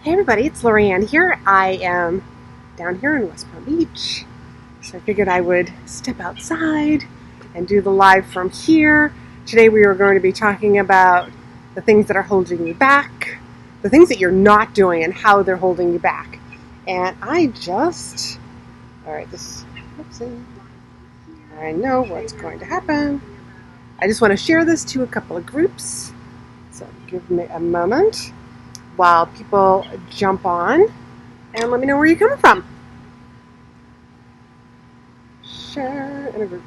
Hey everybody, it's Laurie-Ann here. I am down here in West Palm Beach, so I figured I would step outside and do the live from here. Today we are going to be talking about the things that are holding you back, the things that you're not doing and how they're holding you back. And I know what's going to happen. I just want to share this to a couple of groups, so give me a moment while people jump on and let me know where you're coming from. Share in a group.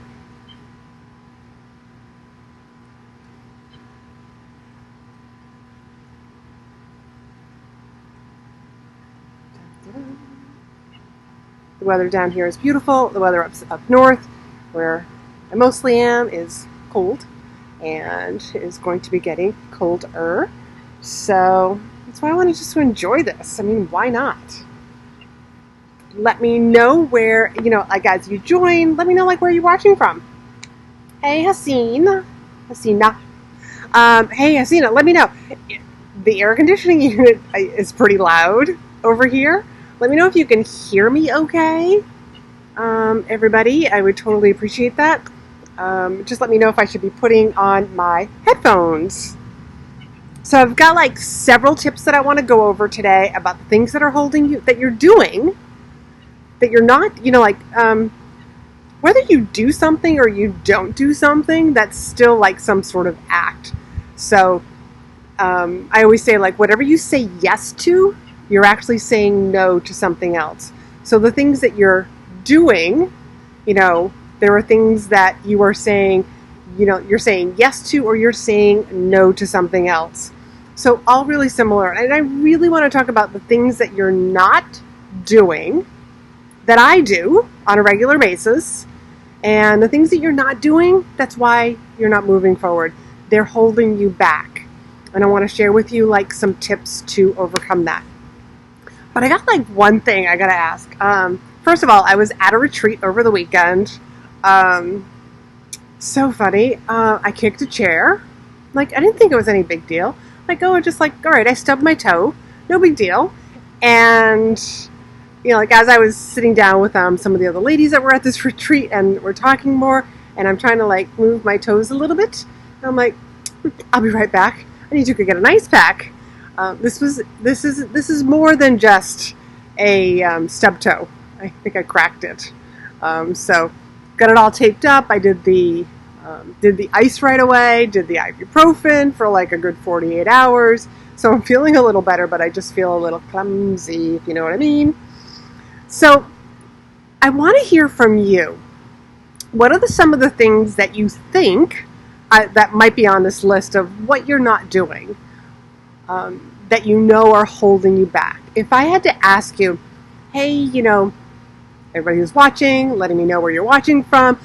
The weather down here is beautiful. The weather up north, where I mostly am, is cold and is going to be getting colder. So that's why I wanted just to enjoy this. I mean, why not? Let me know where, as you join, let me know where you're watching from. Hey, Hasina. Hey, Hasina, let me know. The air conditioning unit is pretty loud over here. Let me know if you can hear me okay. Everybody, I would totally appreciate that. Just let me know if I should be putting on my headphones. So I've got several tips that I want to go over today about the things that are holding you, that you're doing, that you're not, whether you do something or you don't do something, that's still some sort of act. So I always say whatever you say yes to, you're actually saying no to something else. So the things that you're doing, there are things that you are saying, you're saying yes to, or you're saying no to something else. So all really similar. And I really want to talk about the things that you're not doing, that I do on a regular basis, and the things that you're not doing, that's why you're not moving forward. They're holding you back. And I want to share with you some tips to overcome that. But I got one thing I got to ask. First of all, I was at a retreat over the weekend. So funny. I kicked a chair. I didn't think it was any big deal. All right, I stubbed my toe. No big deal. And, as I was sitting down with some of the other ladies that were at this retreat, and we're talking more, and I'm trying to move my toes a little bit. And I'm I'll be right back. I need to go get an ice pack. This is more than just a stub toe. I think I cracked it. So got it all taped up. I did the ice right away. Did the ibuprofen for a good 48 hours. So I'm feeling a little better, but I just feel a little clumsy, if you know what I mean. So I want to hear from you. What are some of the things that you think that might be on this list of what you're not doing? That are holding you back. If I had to ask you, hey, everybody who's watching, letting me know where you're watching from,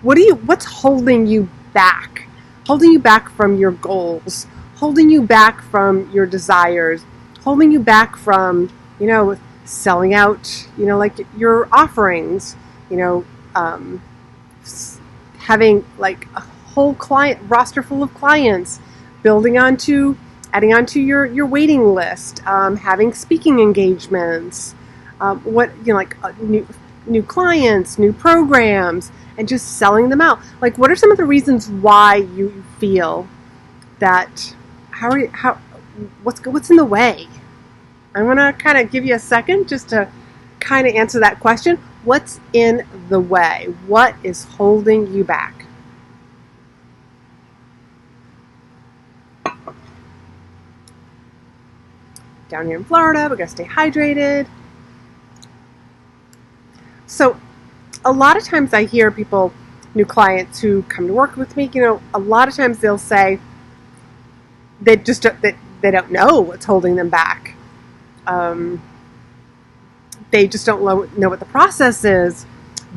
what's holding you back? Holding you back from your goals, holding you back from your desires, holding you back from, selling out, your offerings, having a whole client roster full of clients, adding onto your waiting list, having speaking engagements, new clients, new programs, and just selling them out. What are some of the reasons why you feel that? What's in the way? I'm gonna kind of give you a second just to kind of answer that question. What's in the way? What is holding you back? Down here in Florida, we gotta stay hydrated. So a lot of times I hear people, new clients who come to work with me, a lot of times they'll say they don't know what's holding them back. They just don't know what the process is.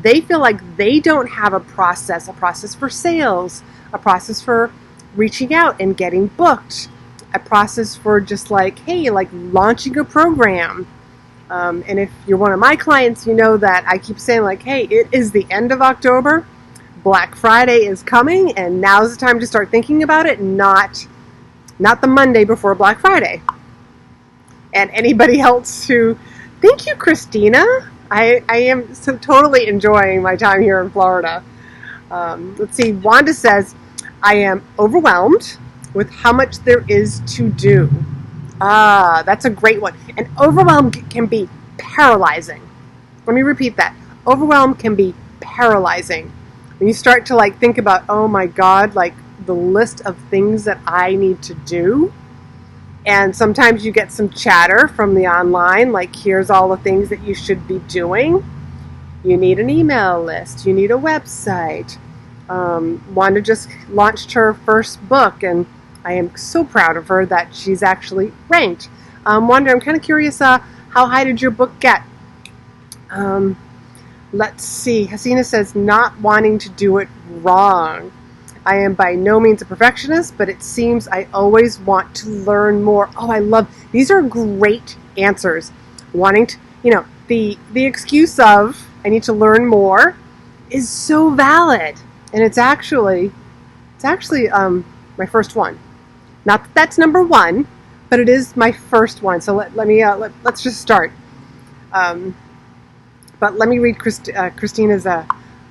They feel like they don't have a process for sales, a process for reaching out and getting booked, a process for just launching a program. And if you're one of my clients, you know that I keep saying hey, it is the end of October. Black Friday is coming, and now's the time to start thinking about it, not the Monday before Black Friday. And anybody else who, thank you, Christina. I am so totally enjoying my time here in Florida. Let's see, Wanda says, I am overwhelmed with how much there is to do. Ah, that's a great one. And overwhelm can be paralyzing. Let me repeat that. Overwhelm can be paralyzing. When you start to like think about, oh my God, like the list of things that I need to do. And sometimes you get some chatter from the online, like here's all the things that you should be doing. You need an email list. You need a website. Wanda just launched her first book, and I am so proud of her that she's actually ranked. Wanda, I'm kind of curious, how high did your book get? Let's see. Hasina says, not wanting to do it wrong. I am by no means a perfectionist, but it seems I always want to learn more. Oh, I love, these are great answers. Wanting to, the excuse of I need to learn more is so valid. And it's actually my first one. Not that that's number one, but it is my first one. So let's just start. But let me read Christina's.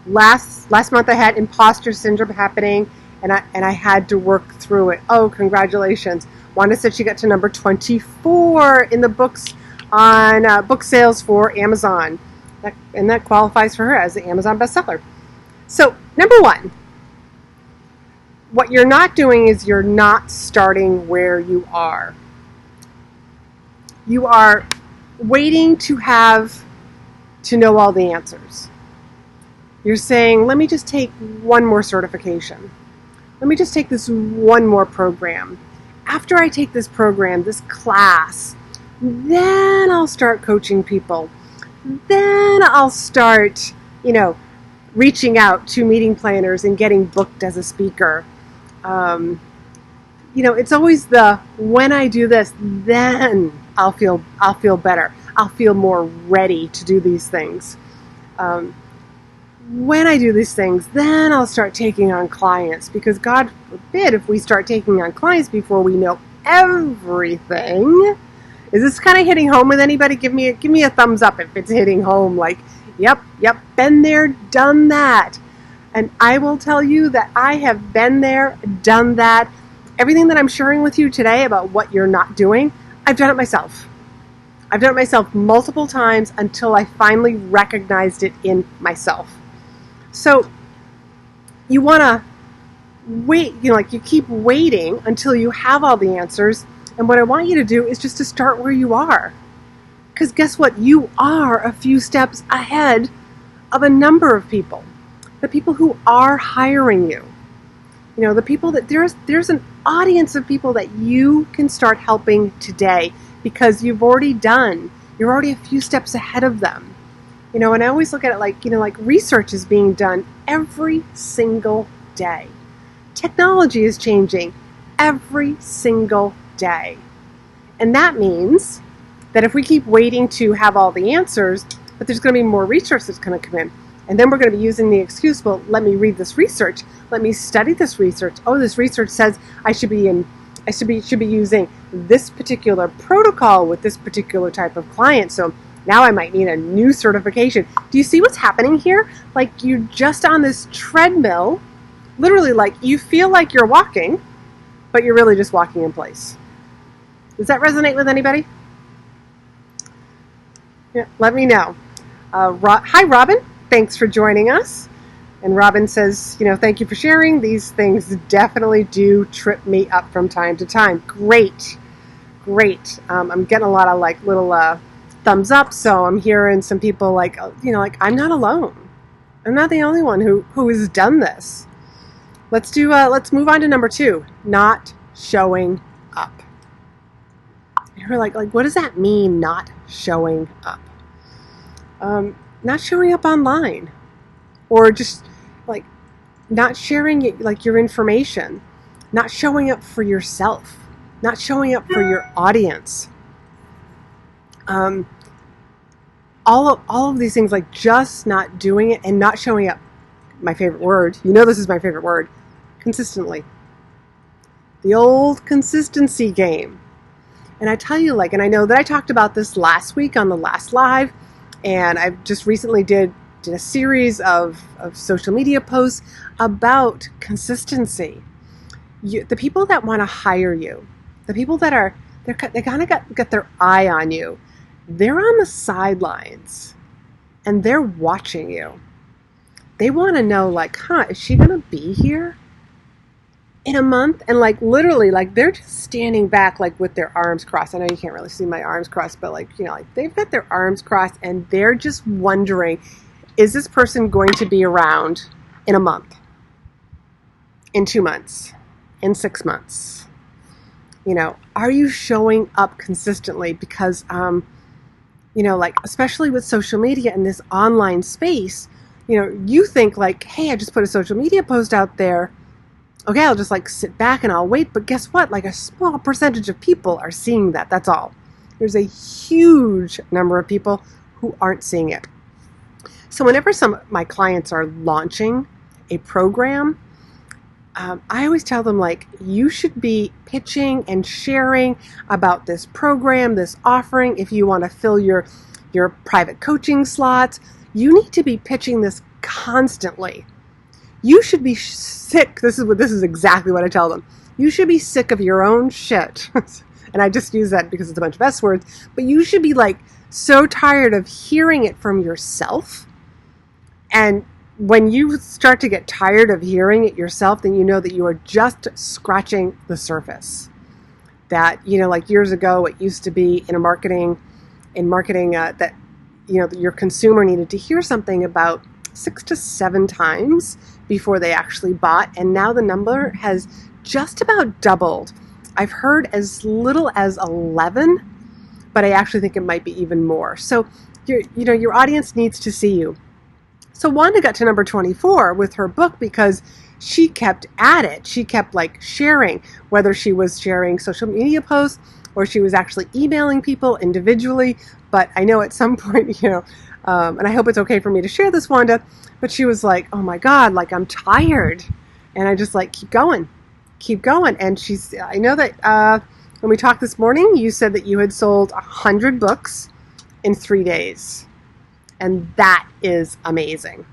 Last month I had imposter syndrome happening, and I had to work through it. Oh, congratulations! Wanda said she got to number 24 in the books on book sales for Amazon, and that qualifies for her as an Amazon bestseller. So number one, what you're not doing is you're not starting where you are. You are waiting to know all the answers. You're saying, let me just take one more certification. Let me just take this one more program. After I take this program, this class, then I'll start coaching people. Then I'll start, reaching out to meeting planners and getting booked as a speaker. It's always the, when I do this, then I'll feel better. I'll feel more ready to do these things. When I do these things, then I'll start taking on clients, because God forbid if we start taking on clients before we know everything. Is this kind of hitting home with anybody? Give me a thumbs up if it's hitting home. Like, yep, been there, done that. And I will tell you that I have been there, done that. Everything that I'm sharing with you today about what you're not doing, I've done it myself. I've done it myself multiple times until I finally recognized it in myself. So you want to wait, you keep waiting until you have all the answers. And what I want you to do is just to start where you are. Because guess what? You are a few steps ahead of a number of people. The people who are hiring you. The people that there's an audience of people that you can start helping today, because you're already a few steps ahead of them. And I always look at it like research is being done every single day. Technology is changing every single day. And that means that if we keep waiting to have all the answers, that there's going to be more research that's going to come in. And then we're going to be using the excuse, well, let me read this research. Let me study this research. Oh, this research says I should be using this particular protocol with this particular type of client. So now I might need a new certification. Do you see what's happening here? Like, you're just on this treadmill, literally, like you feel like you're walking, but you're really just walking in place. Does that resonate with anybody? Yeah, let me know. Hi, Robin. Thanks for joining us. And Robin says, thank you for sharing. These things definitely do trip me up from time to time. Great. I'm getting a lot of little thumbs up. So I'm hearing some people I'm not alone. I'm not the only one who has done this. Let's move on to number 2, not showing up. You're like, what does that mean, not showing up? Not showing up online, or just not sharing your information, not showing up for yourself, not showing up for your audience. All of these things, just not doing it and not showing up. My favorite word, this is my favorite word, consistently. The old consistency game. And I tell you, like, and I know that I talked about this last week on the last live, and I just recently did a series of social media posts about consistency. The people that want to hire you, the people that are, they kind of got their eye on you, they're on the sidelines and they're watching you. They want to know, like, is she going to be here in a month? And like literally, like, they're just standing back, like, with their arms crossed. I know you can't really see my arms crossed, but like, like, they've got their arms crossed and they're just wondering, is this person going to be around in a month, in 2 months, in 6 months? Are you showing up consistently? Because, like, especially with social media and this online space, you think like, hey, I just put a social media post out there. Okay, I'll just like sit back and I'll wait. But guess what? Like, a small percentage of people are seeing that. That's all. There's a huge number of people who aren't seeing it. So whenever some of my clients are launching a program, I always tell them, like, you should be pitching and sharing about this program, this offering. If you want to fill your private coaching slots, you need to be pitching this constantly. You should be sick. This is exactly what I tell them. You should be sick of your own shit. And I just use that because it's a bunch of S words. But you should be like so tired of hearing it from yourself. And when you start to get tired of hearing it yourself, then you know that you are just scratching the surface. That, like years ago, it used to be in marketing that, your consumer needed to hear something about 6 to 7 times before they actually bought. And now the number has just about doubled. I've heard as little as 11, but I actually think it might be even more. So your audience needs to see you. So Wanda got to number 24 with her book because she kept at it. She kept like sharing, whether she was sharing social media posts or she was actually emailing people individually. But I know at some point, and I hope it's okay for me to share this, Wanda, but she was like, oh my God, like, I'm tired. And I just like, keep going. And I know that when we talked this morning, you said that you had sold 100 books in 3 days. And that is amazing.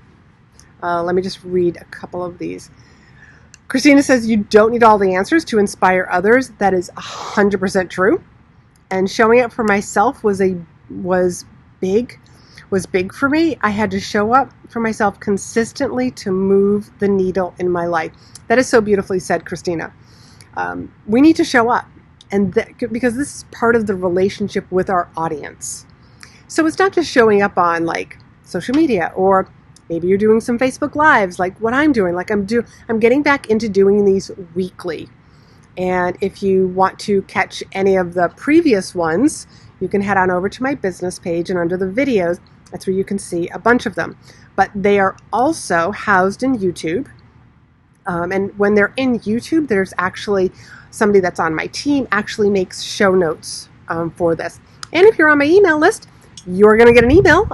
Let me just read a couple of these. Christina says, you don't need all the answers to inspire others. That is 100% true. And showing up for myself was big for me. I had to show up for myself consistently to move the needle in my life. That is so beautifully said, Christina. We need to show up, and because this is part of the relationship with our audience. So it's not just showing up on like social media, or maybe you're doing some Facebook Lives like what I'm doing. Like I'm getting back into doing these weekly. And if you want to catch any of the previous ones, you can head on over to my business page, and under the videos, that's where you can see a bunch of them. But they are also housed in YouTube. And when they're in YouTube, there's actually somebody that's on my team actually makes show notes for this. And if you're on my email list, you're going to get an email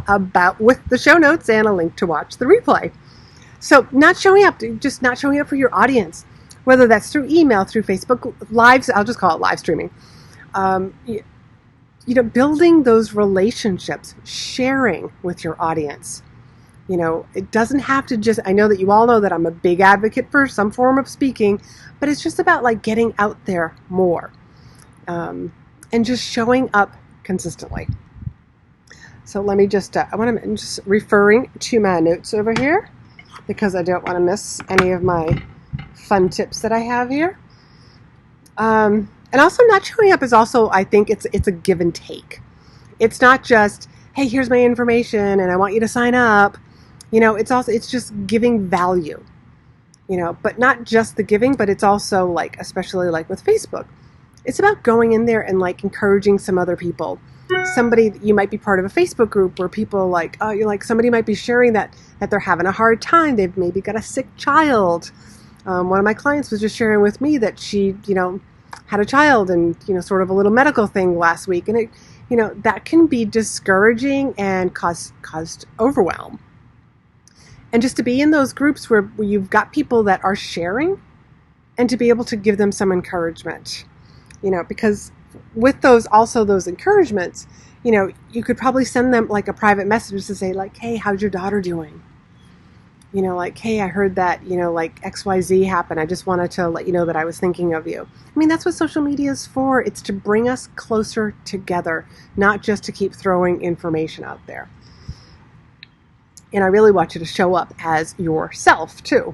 with the show notes and a link to watch the replay. So not showing up for your audience, whether that's through email, through Facebook Lives, I'll just call it live streaming. Building those relationships, sharing with your audience. It doesn't have to I know that you all know that I'm a big advocate for some form of speaking, but it's just about like getting out there more and just showing up consistently. So let me I'm just referring to my notes over here because I don't want to miss any of my fun tips that I have here. And also not showing up is also, I think it's a give and take. It's not just, hey, here's my information and I want you to sign up. It's just giving value, but not just the giving, but it's also like, especially like with Facebook, it's about going in there and like encouraging some other people. You might be part of a Facebook group where people somebody might be sharing that they're having a hard time. They've maybe got a sick child. One of my clients was just sharing with me that she, had a child and, sort of a little medical thing last week. And it, that can be discouraging and caused overwhelm. And just to be in those groups where you've got people that are sharing and to be able to give them some encouragement, because with those encouragements, you could probably send them like a private message to say like, hey, how's your daughter doing? Like, hey, I heard that, like XYZ happened. I just wanted to let you know that I was thinking of you. I mean, that's what social media is for. It's to bring us closer together, not just to keep throwing information out there. And I really want you to show up as yourself, too.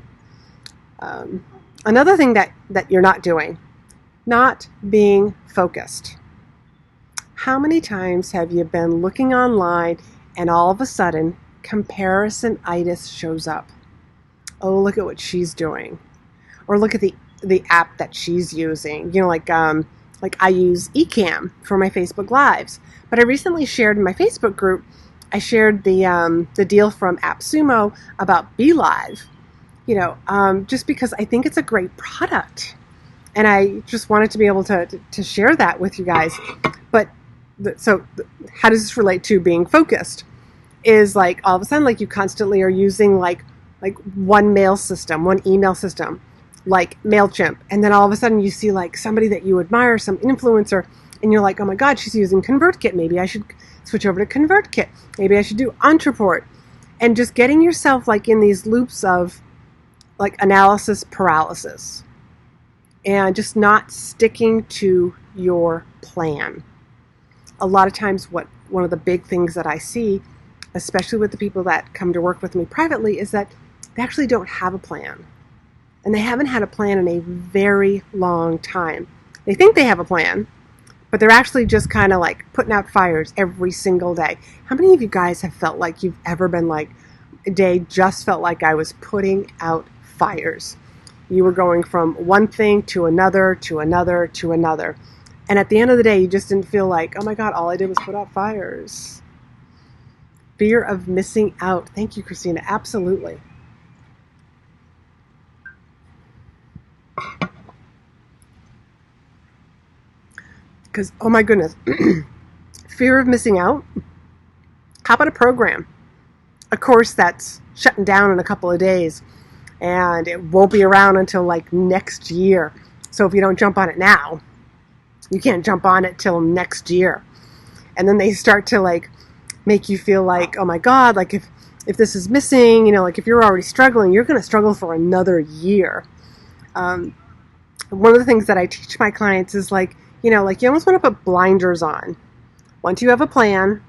Another thing that you're not doing, not being focused. How many times have you been looking online and all of a sudden comparisonitis shows up? Oh, look at what she's doing. Or look at the app that she's using. Like I use Ecamm for my Facebook Lives. But I recently shared in my Facebook group, I shared the deal from AppSumo about BeLive. Just because I think it's a great product. And I just wanted to be able to share that with you guys. But so how does this relate to being focused? Is like all of a sudden, like you constantly are using like one mail system, one email system, like MailChimp. And then all of a sudden you see like somebody that you admire, some influencer, and you're like, oh my God, she's using ConvertKit. Maybe I should switch over to ConvertKit. Maybe I should do Ontraport. And just getting yourself like in these loops of like analysis paralysis and just not sticking to your plan. A lot of times one of the big things that I see, especially with the people that come to work with me privately, is that they actually don't have a plan. And they haven't had a plan in a very long time. They think they have a plan, but they're actually just kind of like putting out fires every single day. How many of you guys have felt like you've ever been like, a day just felt like I was putting out fires? You were going from one thing to another, to another, to another. And at the end of the day, you just didn't feel like, oh my God, all I did was put out fires. Fear of missing out. Thank you, Christina. Absolutely. Because, oh my goodness, fear of missing out. How about a program? A course that's shutting down in a couple of days, and it won't be around until like next year. So if you don't jump on it now, you can't jump on it till next year. And then they start to like make you feel like, oh my God, like if this is missing, like if you're already struggling, you're going to struggle for another year. One of the things that I teach my clients is like you almost want to put blinders on. Once you have a plan,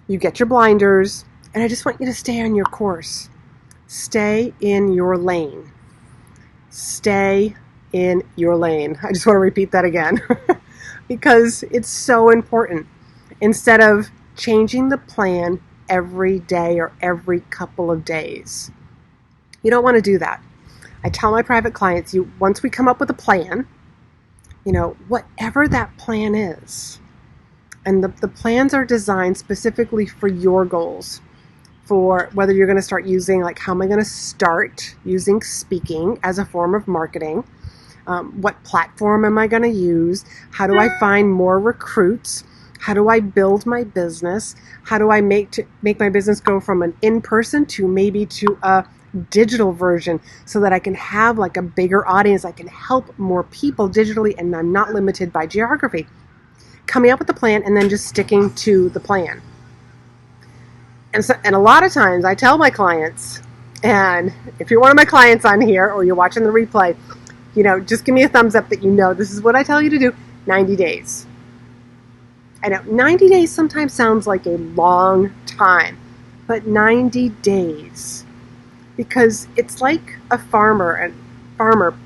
you get your blinders, and I just want you to stay on your course. Stay in your lane. Stay in your lane. I just want to repeat that again because it's so important. Instead of changing the plan every day or every couple of days. You don't want to do that. I tell my private clients, once we come up with a plan, whatever that plan is, and the plans are designed specifically for your goals, for whether you're going to start using, like, how am I going to start using speaking as a form of marketing? What platform am I going to use? How do I find more recruits? How do I build my business? How do I make my business go from an in-person to maybe to a digital version so that I can have like a bigger audience? I can help more people digitally and I'm not limited by geography. Coming up with a plan and then just sticking to the plan. And a lot of times I tell my clients, and if you're one of my clients on here or you're watching the replay, just give me a thumbs up that this is what I tell you to do. 90 days. I know 90 days sometimes sounds like a long time, but 90 days. Because it's like a farmer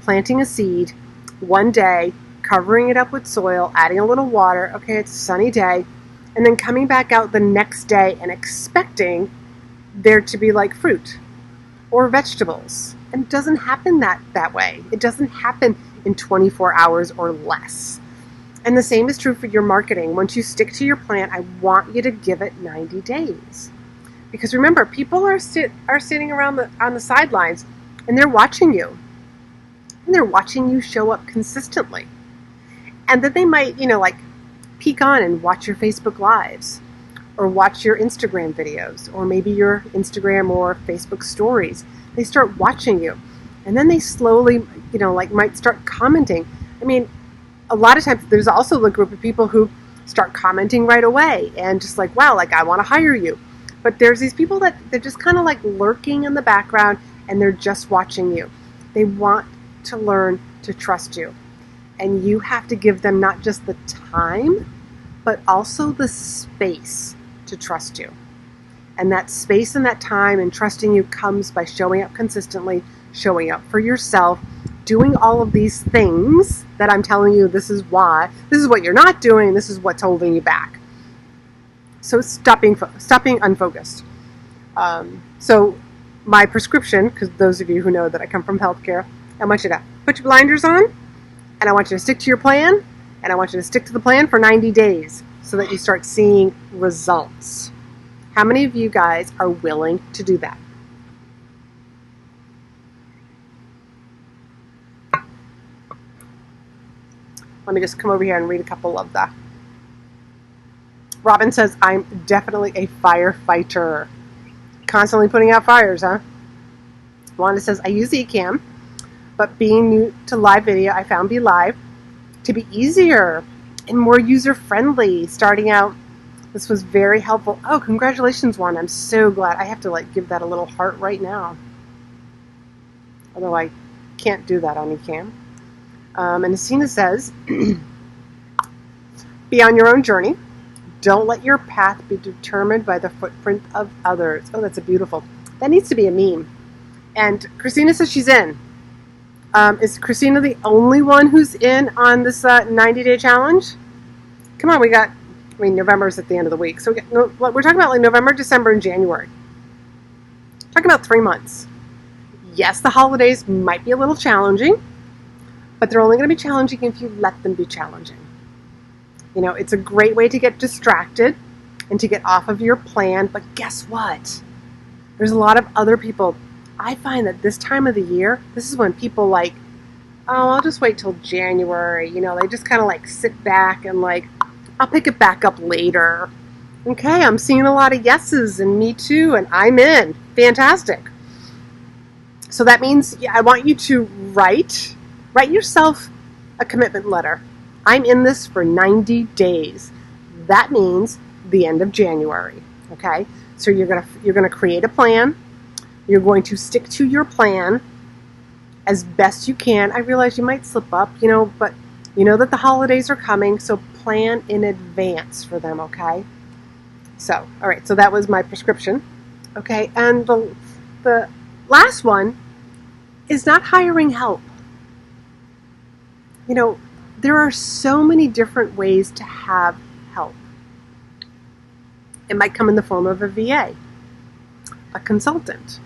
planting a seed one day, covering it up with soil, adding a little water. Okay, it's a sunny day. And then coming back out the next day and expecting there to be like fruit or vegetables. And it doesn't happen that way. It doesn't happen in 24 hours or less. And the same is true for your marketing. Once you stick to your plan, I want you to give it 90 days. Because remember, people are sitting around on the sidelines and they're watching you. And they're watching you show up consistently. And then they might, peek on and watch your Facebook Lives or watch your Instagram videos or maybe your Instagram or Facebook stories. They start watching you. And then they slowly, might start commenting. I mean, a lot of times there's also the group of people who start commenting right away and just like, wow, like I want to hire you. But there's these people that they're just kind of like lurking in the background and they're just watching you. They want to learn to trust you. And you have to give them not just the time, but also the space to trust you. And that space and that time and trusting you comes by showing up consistently, showing up for yourself, doing all of these things that I'm telling you, this is why, this is what you're not doing, this is what's holding you back. So stop being unfocused. So my prescription, because those of you who know that I come from healthcare, I want you to put your blinders on, and I want you to stick to your plan, and I want you to stick to the plan for 90 days so that you start seeing results. How many of you guys are willing to do that? Let me just come over here and read a couple of the. Robin says, I'm definitely a firefighter. Constantly putting out fires, huh? Wanda says, I use Ecamm, but being new to live video, I found Be Live to be easier and more user-friendly. Starting out, this was very helpful. Oh, congratulations, Wanda. I'm so glad. I have to like give that a little heart right now. Although I can't do that on Ecamm. And Asina says, be on your own journey. Don't let your path be determined by the footprint of others. Oh, that's a beautiful. That needs to be a meme. And Christina says she's in. Is Christina the only one who's in on this 90-day challenge? Come on, November is at the end of the week. So we're talking about like November, December, and January. Talking about 3 months. Yes, the holidays might be a little challenging, but they're only going to be challenging if you let them be challenging. You know, it's a great way to get distracted and to get off of your plan. But guess what? There's a lot of other people. I find that this time of the year, this is when people like, oh, I'll just wait till January. You know, they just kind of like sit back and like, I'll pick it back up later. Okay, I'm seeing a lot of yeses and me too, and I'm in. Fantastic. So that means I want you to write yourself a commitment letter. I'm in this for 90 days. That means the end of January. Okay? So you're gonna create a plan. You're going to stick to your plan as best you can. I realize you might slip up, but you know that the holidays are coming, so plan in advance for them, okay? So, all right, so that was my prescription. Okay, and the last one is not hiring help. There are so many different ways to have help. It might come in the form of a VA, a consultant,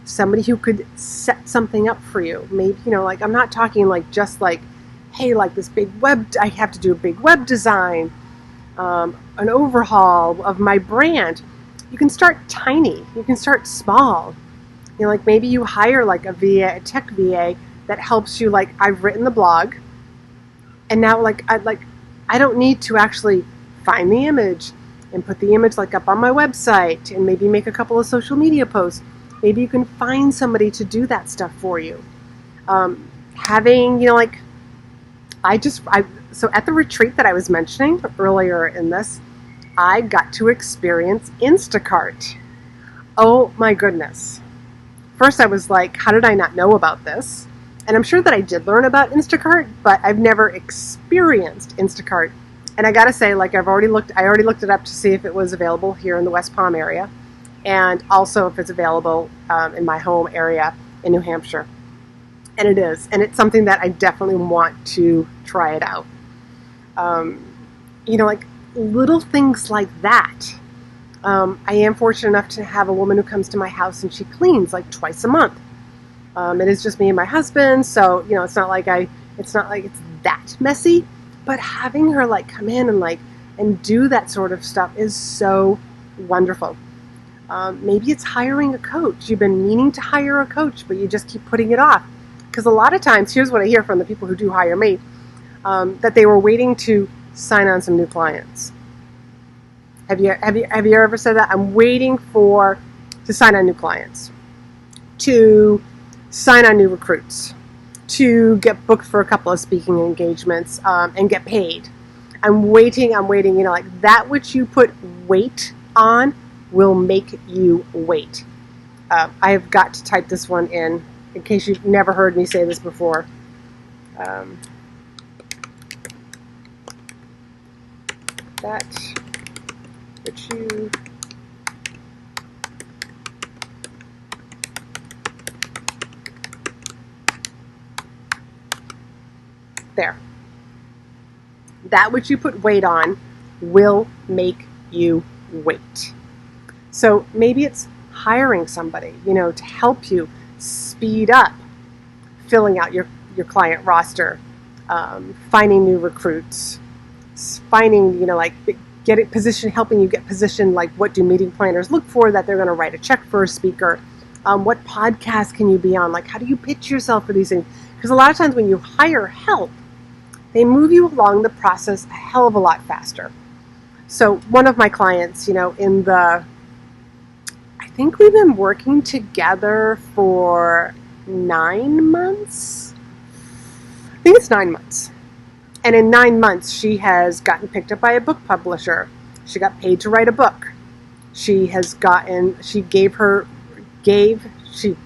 somebody who could set something up for you. Maybe, I'm not talking just hey, this big I have to do a big web design, an overhaul of my brand. You can start tiny. You can start small. Maybe you hire a VA, a tech VA that helps you. I've written the blog, and now I don't need to actually find the image and put the image up on my website and maybe make a couple of social media posts. Maybe you can find somebody to do that stuff for you. So at the retreat that I was mentioning earlier in this, I got to experience Instacart. Oh my goodness. First I was like, how did I not know about this? And I'm sure that I did learn about Instacart, but I've never experienced Instacart. And I gotta say, I already looked it up to see if it was available here in the West Palm area, and also if it's available in my home area in New Hampshire. And it is, and it's something that I definitely want to try it out. Little things like that. I am fortunate enough to have a woman who comes to my house and she cleans twice a month. It is just me and my husband, so it's not like it's that messy. But having her come in and do that sort of stuff is so wonderful. Maybe it's hiring a coach. You've been meaning to hire a coach, but you just keep putting it off. Because a lot of times, here's what I hear from the people who do hire me, that they were waiting to sign on some new clients. Have you ever said that? I'm waiting to sign on new clients, to sign on new recruits, to get booked for a couple of speaking engagements and get paid. I'm waiting, like that which you put weight on will make you wait. I have got to type this one in case you've never heard me say this before. That which you there. That which you put weight on will make you wait. So maybe it's hiring somebody, to help you speed up filling out your client roster, finding new recruits, finding, helping you get positioned, like what do meeting planners look for that they're going to write a check for a speaker? What podcast can you be on? Like, how do you pitch yourself for these things? Because a lot of times when you hire help, they move you along the process a hell of a lot faster. So one of my clients, I think we've been working together for 9 months. I think it's 9 months. And in 9 months, she has gotten picked up by a book publisher. She got paid to write a book. She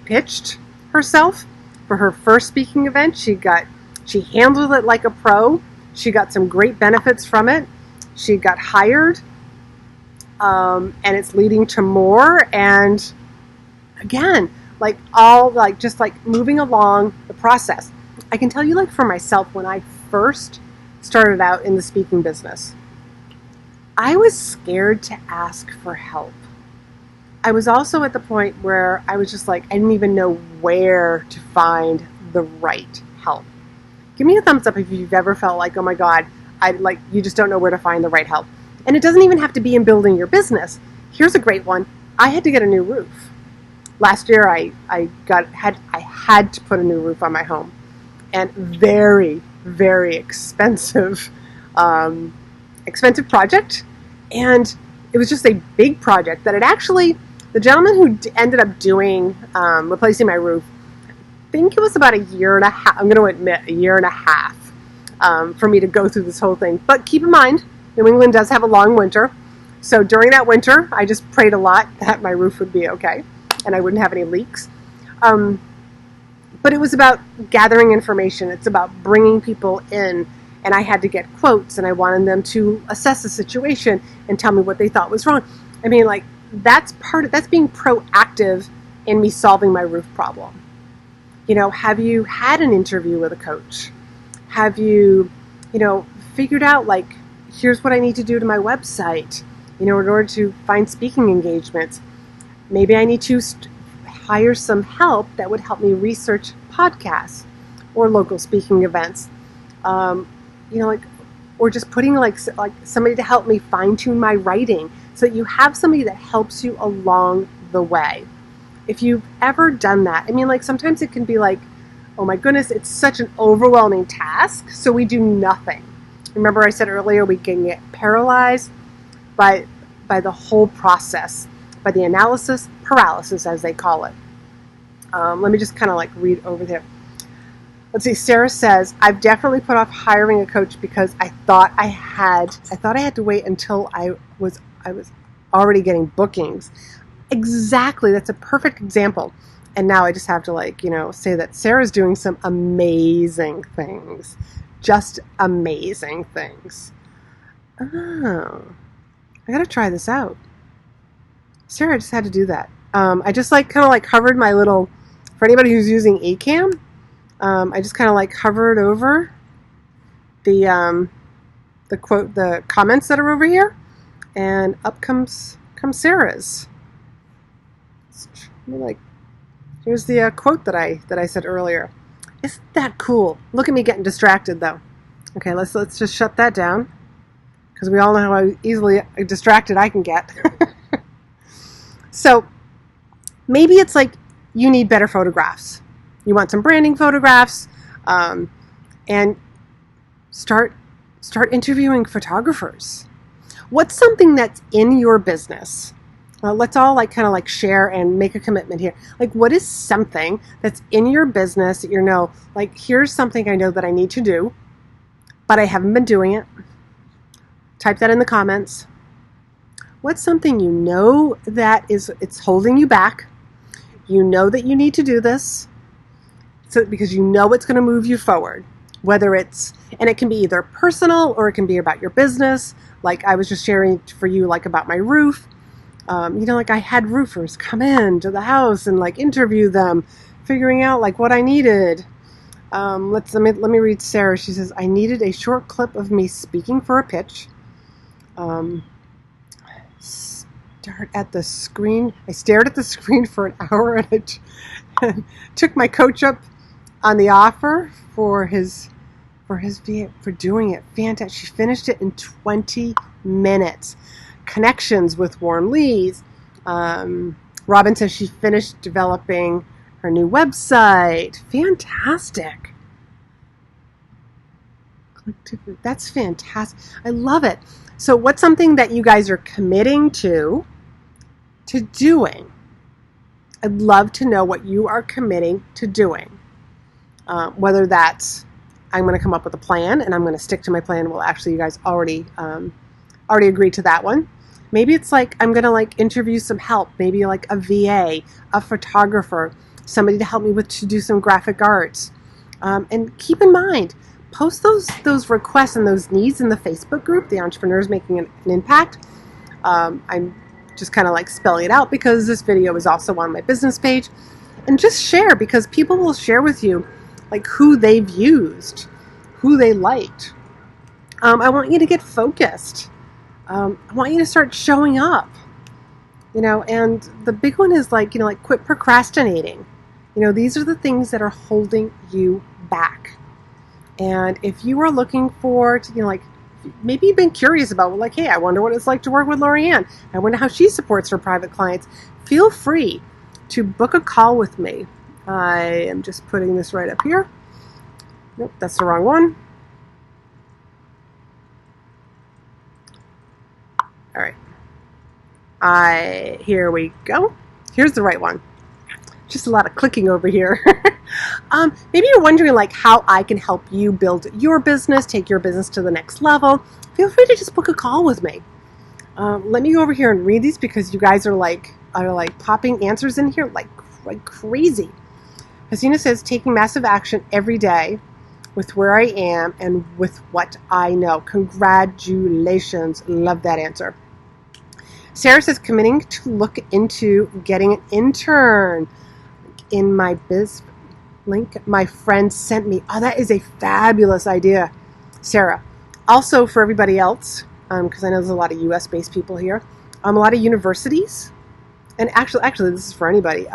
pitched herself for her first speaking event. She handled it like a pro. She got some great benefits from it. She got hired, and it's leading to more. And again, just moving along the process. I can tell you, for myself, when I first started out in the speaking business, I was scared to ask for help. I was also at the point where I was just I didn't even know where to find the right help. Give me a thumbs up if you've ever felt like, oh my God, you just don't know where to find the right help. And it doesn't even have to be in building your business. Here's a great one. I had to get a new roof. Last year I had to put a new roof on my home. And very, very expensive project. And it was just a big project that the gentleman who ended up doing, replacing my roof, I think it was about a year and a half. I'm going to admit a year and a half for me to go through this whole thing. But keep in mind, New England does have a long winter. So during that winter, I just prayed a lot that my roof would be okay and I wouldn't have any leaks. But it was about gathering information. It's about bringing people in. And I had to get quotes, and I wanted them to assess the situation and tell me what they thought was wrong. I mean, that's being proactive in me solving my roof problem. Have you had an interview with a coach? Have you, figured out, here's what I need to do to my website, in order to find speaking engagements. Maybe I need to hire some help that would help me research podcasts or local speaking events. Or just putting somebody to help me fine tune my writing so that you have somebody that helps you along the way. If you've ever done that, sometimes it can be oh my goodness, it's such an overwhelming task, so we do nothing. Remember I said earlier, we can get paralyzed by the whole process, by the analysis paralysis, as they call it. Let me just kind of read over there. Let's see. Sarah says, I've definitely put off hiring a coach because I thought I had to wait until I was already getting bookings. Exactly. That's a perfect example. And now I just have to say that Sarah's doing some amazing things. Just amazing things. Oh, I gotta try this out. Sarah just had to do that. I just hovered my little, for anybody who's using Ecamm, I just kind of hovered over the comments that are over here, and up comes Sarah's. Here's the quote that I said earlier. Isn't that cool? Look at me getting distracted though. Okay, let's just shut that down, because we all know how easily distracted I can get. So maybe it's you need better photographs. You want some branding photographs, and start interviewing photographers. What's something that's in your business Let's all like kind of like share and make a commitment here. Like, what is something that's in your business that you know, like, here's something I know that I need to do, but I haven't been doing it. Type that in the comments. What's something you know that it's holding you back? You know that you need to do this, so because you know it's going to move you forward. Whether it's, and it can be either personal or it can be about your business. Like I was just sharing for you, like about my roof. Like I had roofers come in to the house and like interview them, figuring out like what I needed. Let me read Sarah. She says, I needed a short clip of me speaking for a pitch. Start at the screen. I stared at the screen for an hour and I took my coach up on the offer for doing it. Fantastic. She finished it in 20 minutes. Connections with warm leads. Robin says she finished developing her new website. Fantastic. That's fantastic. I love it. So what's something that you guys are committing to doing? I'd love to know what you are committing to doing. Whether that's I'm going to come up with a plan and I'm going to stick to my plan. Well, actually, you guys already agreed to that one. Maybe it's like I'm going to like interview some help. Maybe like a VA, a photographer, somebody to help me to do some graphic arts. And keep in mind, post those requests and those needs in the Facebook group, the Entrepreneurs Making an Impact. I'm just kind of like spelling it out because this video is also on my business page. And just share, because people will share with you like who they've used, who they liked. I want you to get focused. I want you to start showing up, and the big one is like quit procrastinating. These are the things that are holding you back. And if you are looking for to, maybe you've been curious about, like, hey, I wonder what it's like to work with Laurie-Ann. I wonder how she supports her private clients. Feel free to book a call with me. I am just putting this right up here. Nope, that's the wrong one. All right. Here we go. Here's the right one. Just a lot of clicking over here. Maybe you're wondering like how I can help you build your business, take your business to the next level. Feel free to just book a call with me. Let me go over here and read these because you guys are like popping answers in here like crazy. Hasina says, taking massive action every day with where I am and with what I know. Congratulations. Love that answer. Sarah says, committing to look into getting an intern in my biz link my friend sent me. Oh, that is a fabulous idea, Sarah. Also, for everybody else, because I know there's a lot of U.S.-based people here, a lot of universities, and actually, this is for anybody.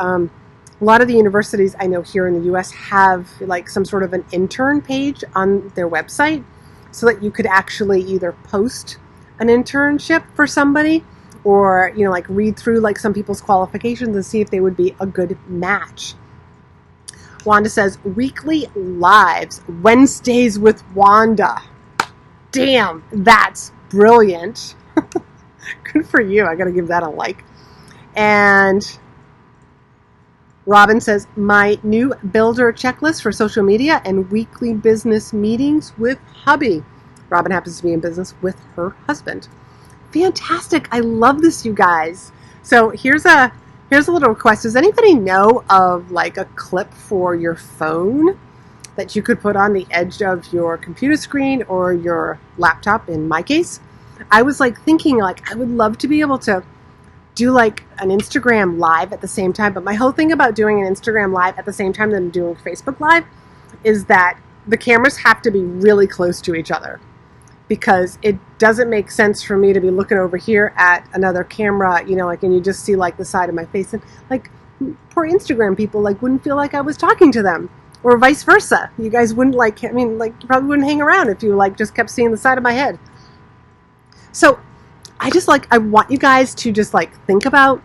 A lot of the universities I know here in the U.S. have like some sort of an intern page on their website so that you could actually either post an internship for somebody or, like read through like some people's qualifications and see if they would be a good match. Wanda says, weekly lives, Wednesdays with Wanda. Damn, that's brilliant. Good for you. I got to give that a like. And Robin says, my new builder checklist for social media and weekly business meetings with hubby. Robin happens to be in business with her husband. Fantastic. I love this, you guys. So here's a little request. Does anybody know of like a clip for your phone that you could put on the edge of your computer screen or your laptop in my case? I was like thinking like I would love to be able to do like an Instagram live at the same time. But my whole thing about doing an Instagram live at the same time that I'm doing Facebook live is that the cameras have to be really close to each other, because it doesn't make sense for me to be looking over here at another camera, and you just see like the side of my face, and like poor Instagram people like wouldn't feel like I was talking to them, or vice versa. You guys wouldn't you probably wouldn't hang around if you like just kept seeing the side of my head. So I want you guys to just like think about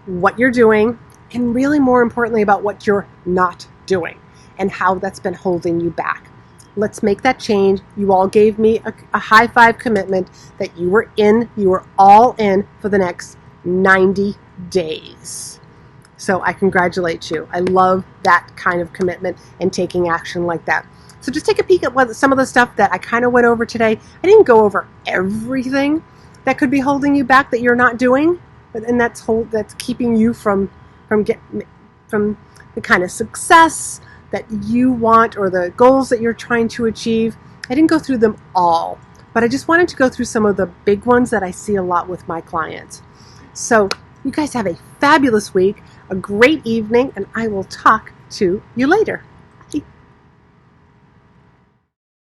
what you're doing, and really more importantly about what you're not doing and how that's been holding you back. Let's make that change. You all gave me a high five commitment that you were all in for the next 90 days. So I congratulate you. I love that kind of commitment and taking action like that. So just take a peek at some of the stuff that I kind of went over today. I didn't go over everything that could be holding you back that you're not doing, and that's keeping you from the kind of success that you want or the goals that you're trying to achieve. I didn't go through them all, but I just wanted to go through some of the big ones that I see a lot with my clients. So you guys have a fabulous week, a great evening, and I will talk to you later.